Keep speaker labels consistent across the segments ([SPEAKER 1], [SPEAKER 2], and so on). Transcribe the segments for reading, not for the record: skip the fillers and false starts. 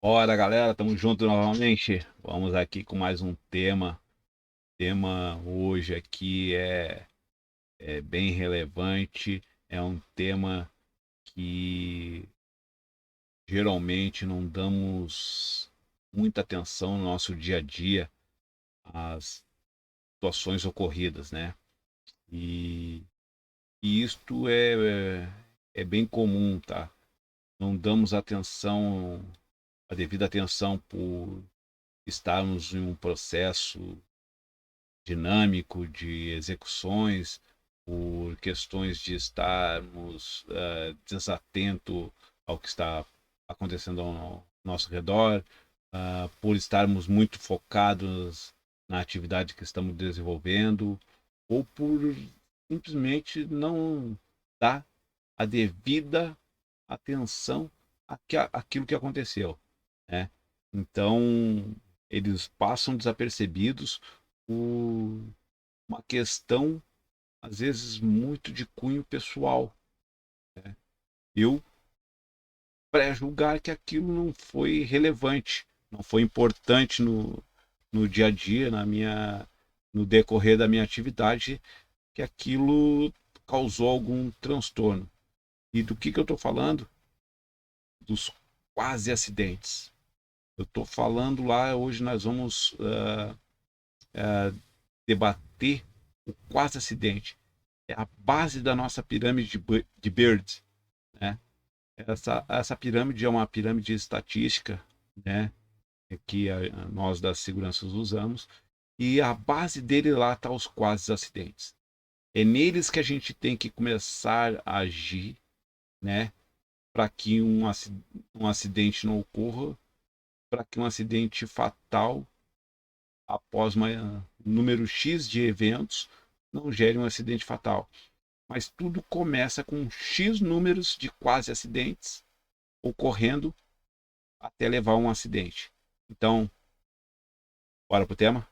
[SPEAKER 1] Bora, galera, tamo junto novamente. Vamos aqui com mais um tema. O tema hoje aqui é bem relevante. É um tema que geralmente não damos muita atenção no nosso dia a dia às situações ocorridas, né? E, e isto é bem comum, tá? Não damos a devida atenção por estarmos em um processo dinâmico de execuções, por questões de estarmos desatento ao que está acontecendo ao nosso redor, por estarmos muito focados na atividade que estamos desenvolvendo, ou por simplesmente não dar a devida atenção àquilo que aconteceu, né? Então, eles passam desapercebidos por uma questão, às vezes, muito de cunho pessoal. Eu pré-julgar que aquilo não foi relevante, não foi importante no dia a dia, no decorrer da minha atividade, que aquilo causou algum transtorno. E do que eu estou falando? Dos quase acidentes. Eu estou falando lá, hoje nós vamos debater o quase acidente. É a base da nossa pirâmide de Bird, né? Essa pirâmide é uma pirâmide estatística, né? Que nós das seguranças usamos, e a base dele lá está os quase acidentes. É neles que a gente tem que começar a agir, né? Para que um acidente não ocorra, para que um acidente fatal, após um número X de eventos, não gere um acidente fatal. Mas tudo começa com X números de quase acidentes ocorrendo até levar a um acidente. Então, bora pro tema?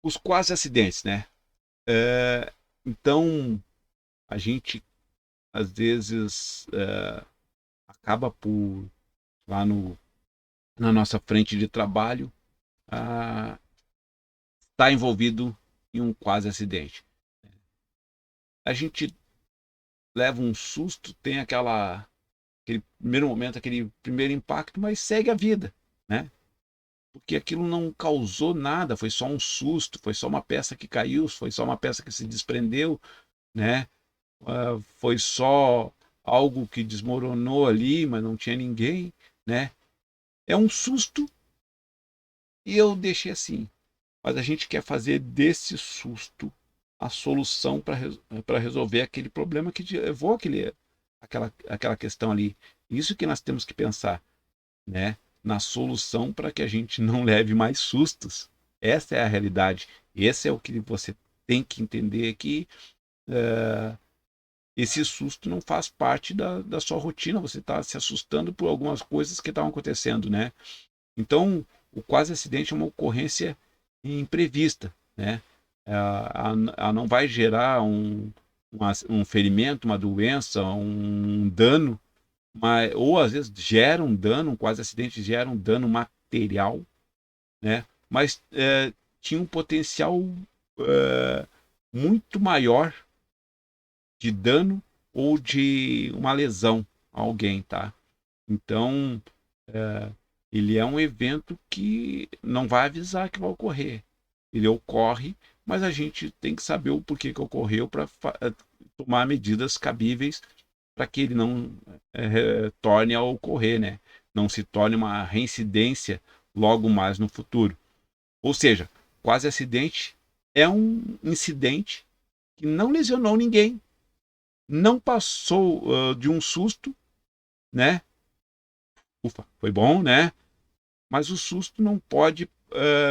[SPEAKER 1] Os quase acidentes, né? Então, a gente às vezes acaba por, lá no, na nossa frente de trabalho, estar envolvido em um quase acidente. A gente leva um susto, tem aquele primeiro momento, aquele primeiro impacto, mas segue a vida, né? Porque aquilo não causou nada, foi só um susto, foi só uma peça que caiu, foi só uma peça que se desprendeu, né? Foi só algo que desmoronou ali, mas não tinha ninguém, né? É um susto e eu deixei assim. Mas a gente quer fazer desse susto a solução para resolver aquele problema que levou aquela questão ali. Isso que nós temos que pensar, né? Na solução para que a gente não leve mais sustos. Essa é a realidade. Esse é o que você tem que entender que esse susto não faz parte da sua rotina. Você está se assustando por algumas coisas que estavam acontecendo, né? Então, o quase acidente é uma ocorrência imprevista, né? Ela não vai gerar um ferimento, uma doença, um dano, ou às vezes gera um dano, um quase acidente gera um dano material, né? Mas tinha um potencial é, muito maior de dano ou de uma lesão a alguém, tá? Então, ele é um evento que não vai avisar que vai ocorrer. Ele ocorre, mas a gente tem que saber o porquê que ocorreu para tomar medidas cabíveis para que ele não torne a ocorrer, né? Não se torne uma reincidência logo mais no futuro. Ou seja, quase acidente é um incidente que não lesionou ninguém, não passou de um susto, né? Ufa, foi bom, né? Mas o susto não pode,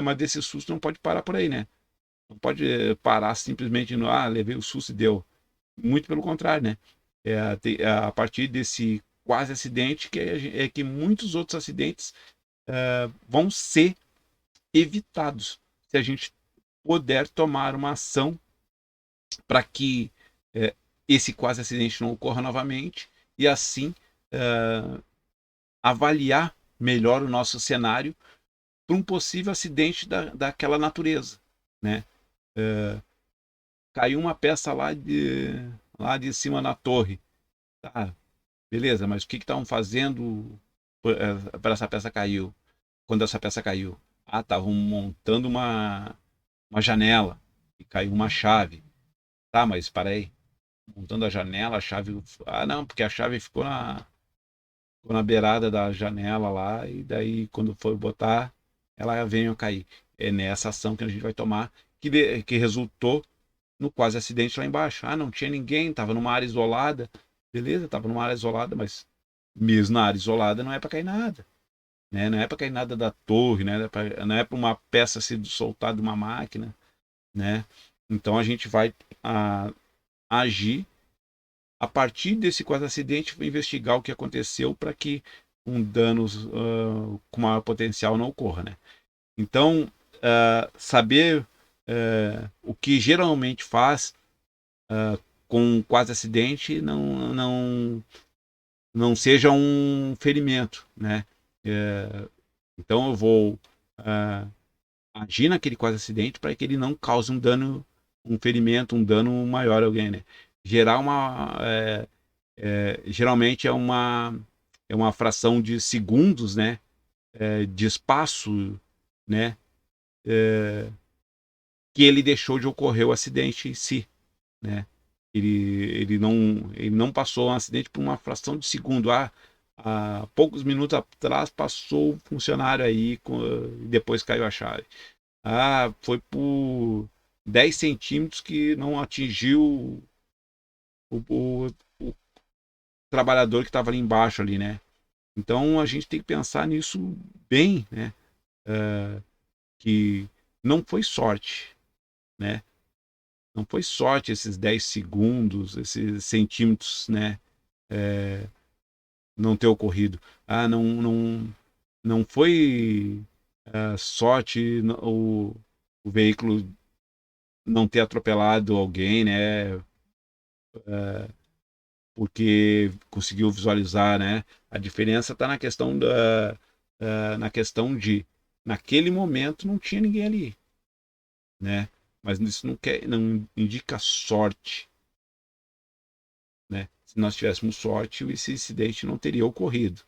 [SPEAKER 1] mas desse susto não pode parar por aí, né? Não pode parar simplesmente no, levei o susto e deu. Muito pelo contrário, né? A partir desse quase acidente é que muitos outros acidentes vão ser evitados se a gente puder tomar uma ação para que esse quase acidente não ocorra novamente e assim avaliar melhor o nosso cenário para um possível acidente daquela natureza, né? Caiu uma peça lá de cima na torre. Tá, beleza, mas o que estavam fazendo para essa peça caiu? Quando essa peça caiu? Ah, estavam montando uma janela e caiu uma chave. Tá, mas para aí. Montando a janela, a chave. Ah, não, porque a chave ficou na beirada da janela lá, e daí quando for botar, ela veio a cair. É nessa ação que a gente vai tomar que resultou no quase acidente lá embaixo. Ah, não tinha ninguém, estava numa área isolada. Beleza, estava numa área isolada, mas mesmo na área isolada não é para cair nada. Né? Não é para cair nada da torre, né? Não é para uma peça ser soltada de uma máquina. Né? Então a gente vai agir a partir desse quase acidente, investigar o que aconteceu para que um dano com maior potencial não ocorra. Né? Então, saber o que geralmente faz com quase acidente não seja um ferimento, né? Então eu vou agir naquele quase acidente para que ele não cause um dano, um ferimento, um dano maior a alguém, né? Gerar geralmente é uma fração de segundos, né? De espaço, né? Que ele deixou de ocorrer o acidente em si, né? Ele não passou um acidente por uma fração de segundo. Há poucos minutos atrás passou um funcionário aí e depois caiu a chave. Foi por 10 centímetros que não atingiu o trabalhador que estava ali embaixo ali, né? Então a gente tem que pensar nisso bem, né? Que não foi sorte, né? Não foi sorte esses 10 segundos, esses centímetros, né? Não ter ocorrido. Não foi sorte o veículo não ter atropelado alguém, né? Porque conseguiu visualizar, né? A diferença está na questão de naquele momento não tinha ninguém ali, né? Mas isso não indica sorte, né? Se nós tivéssemos sorte, esse incidente não teria ocorrido,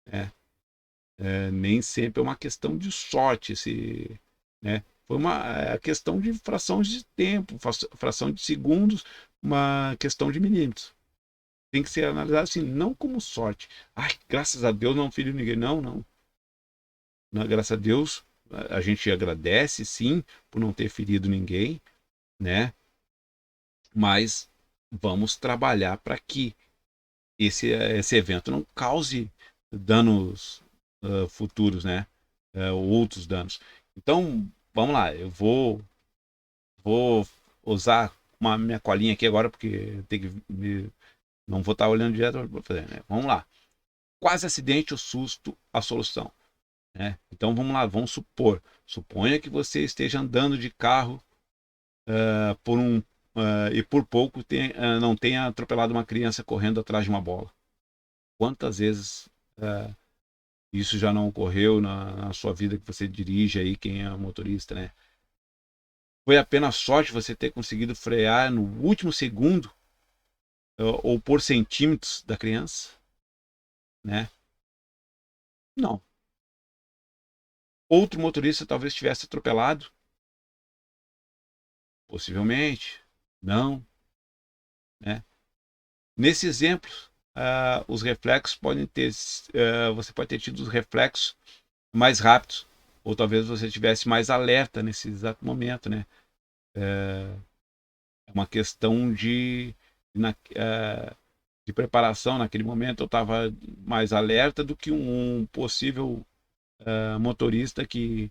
[SPEAKER 1] né? Nem sempre é uma questão de sorte, né? Foi uma questão de frações de tempo, fração de segundos, uma questão de milímetros. Tem que ser analisado assim, não como sorte. Ai, graças a Deus não feriu ninguém. Não, não. Graças a Deus, a gente agradece, sim, por não ter ferido ninguém, né? Mas vamos trabalhar para que esse evento não cause danos futuros, né? Outros danos. Então, vamos lá. Eu vou usar minha colinha aqui agora, porque tem que não vou estar olhando direto para fazer, né? Vamos lá. Quase acidente, o susto, a solução. Né? Então vamos lá, vamos suponha que você esteja andando de carro e por pouco não tenha atropelado uma criança correndo atrás de uma bola. Quantas vezes isso já não ocorreu na sua vida que você dirige aí, quem é motorista, né? Foi apenas sorte você ter conseguido frear no último segundo ou por centímetros da criança, né? Não. Outro motorista talvez tivesse atropelado, possivelmente. Não, né? Nesse exemplo, os reflexos podem ter, você pode ter tido os reflexos mais rápidos, ou talvez você tivesse mais alerta nesse exato momento, né? É uma questão de preparação naquele momento. Eu estava mais alerta do que um possível motorista que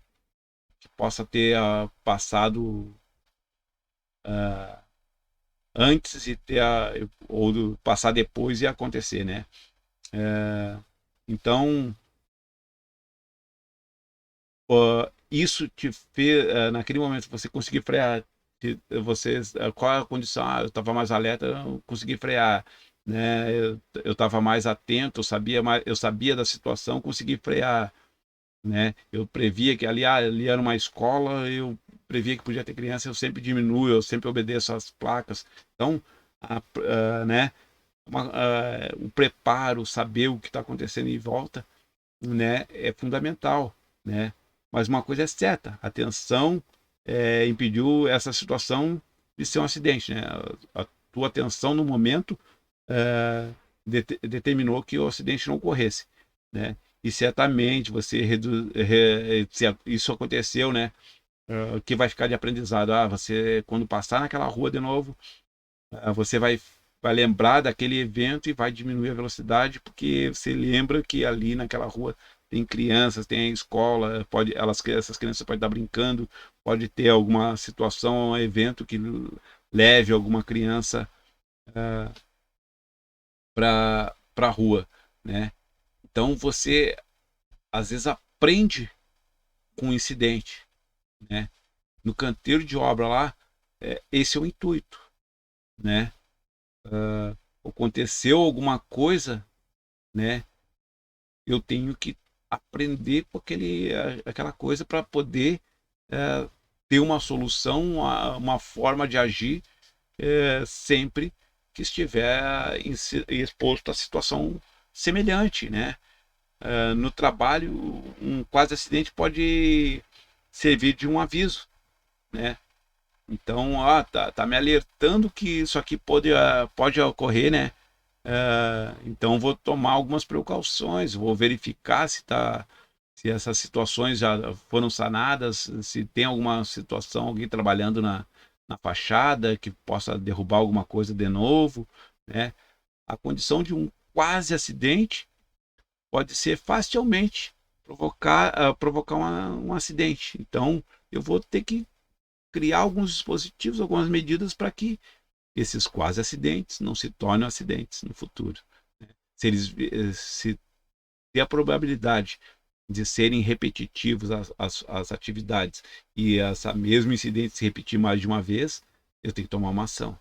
[SPEAKER 1] possa ter passado antes ou passar depois e acontecer, né? Então, isso te fez, naquele momento, você conseguir frear, qual é a condição? Eu estava mais alerta, eu consegui frear. né? Eu estava mais atento, eu sabia da situação, consegui frear, né? Eu previa que ali era uma escola, eu previa que podia ter criança, eu sempre diminuo, eu sempre obedeço às placas. Então, né? O preparo, saber o que está acontecendo em volta, né? É fundamental, né? Mas uma coisa é certa, a atenção impediu essa situação de ser um acidente, né? A tua atenção no momento eh, determinou que o acidente não ocorresse, né? E certamente se isso aconteceu, né? O que vai ficar de aprendizado? Você quando passar naquela rua de novo, você vai lembrar daquele evento e vai diminuir a velocidade porque você lembra que ali naquela rua tem crianças, tem a escola, essas crianças podem estar brincando, pode ter alguma situação, um evento que leve alguma criança para a rua, né? Então você às vezes aprende com o incidente, né? No canteiro de obra lá, esse é o intuito, né? Aconteceu alguma coisa, né? Eu tenho que aprender com aquela coisa para poder é, ter uma solução, uma forma de agir sempre que estiver exposto a situação semelhante, né? No trabalho, um quase acidente pode servir de um aviso, né? Então, tá me alertando que isso aqui pode ocorrer, né? Então, vou tomar algumas precauções, vou verificar se essas situações já foram sanadas, se tem alguma situação, alguém trabalhando na fachada que possa derrubar alguma coisa de novo, né? A condição de um quase acidente pode ser facilmente provocar um acidente. Então, eu vou ter que criar alguns dispositivos, algumas medidas para que esses quase acidentes não se tornem acidentes no futuro. Se eles se ter a probabilidade de serem repetitivos as atividades e essa mesmo incidente se repetir mais de uma vez, eu tenho que tomar uma ação,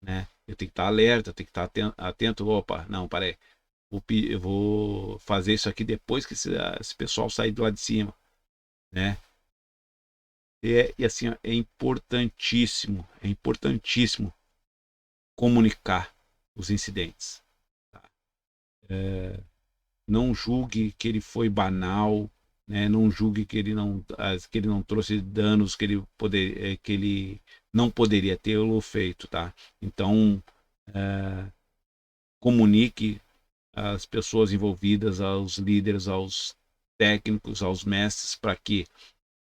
[SPEAKER 1] né? Eu tenho que estar alerta, eu tenho que estar atento. Opa, não, peraí, eu vou fazer isso aqui depois que esse pessoal sair do lado de cima, né? E assim, é importantíssimo comunicar os incidentes. Tá? Não julgue que ele foi banal, né? Não julgue que ele não trouxe danos que ele não poderia ter feito, tá? Então, comunique às pessoas envolvidas, aos líderes, aos técnicos, aos mestres, para que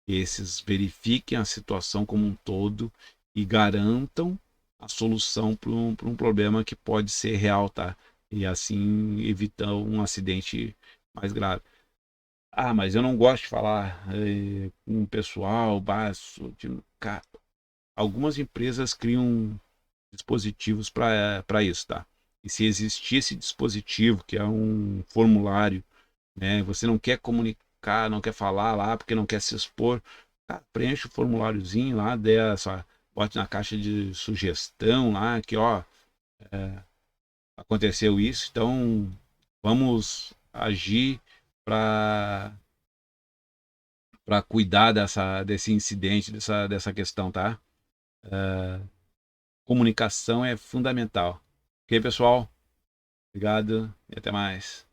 [SPEAKER 1] esses verifiquem a situação como um todo e garantam a solução para um problema que pode ser real, tá? E assim evitar um acidente mais grave. Mas eu não gosto de falar com o pessoal, cara, algumas empresas criam dispositivos para isso, tá? E se existir esse dispositivo, que é um formulário, né? Você não quer comunicar, não quer falar lá, porque não quer se expor, cara, preenche o formuláriozinho lá, bote na caixa de sugestão lá, que ó, aconteceu isso, então vamos agir para cuidar desse incidente, dessa questão, tá? Comunicação é fundamental. Ok, pessoal? Obrigado e até mais.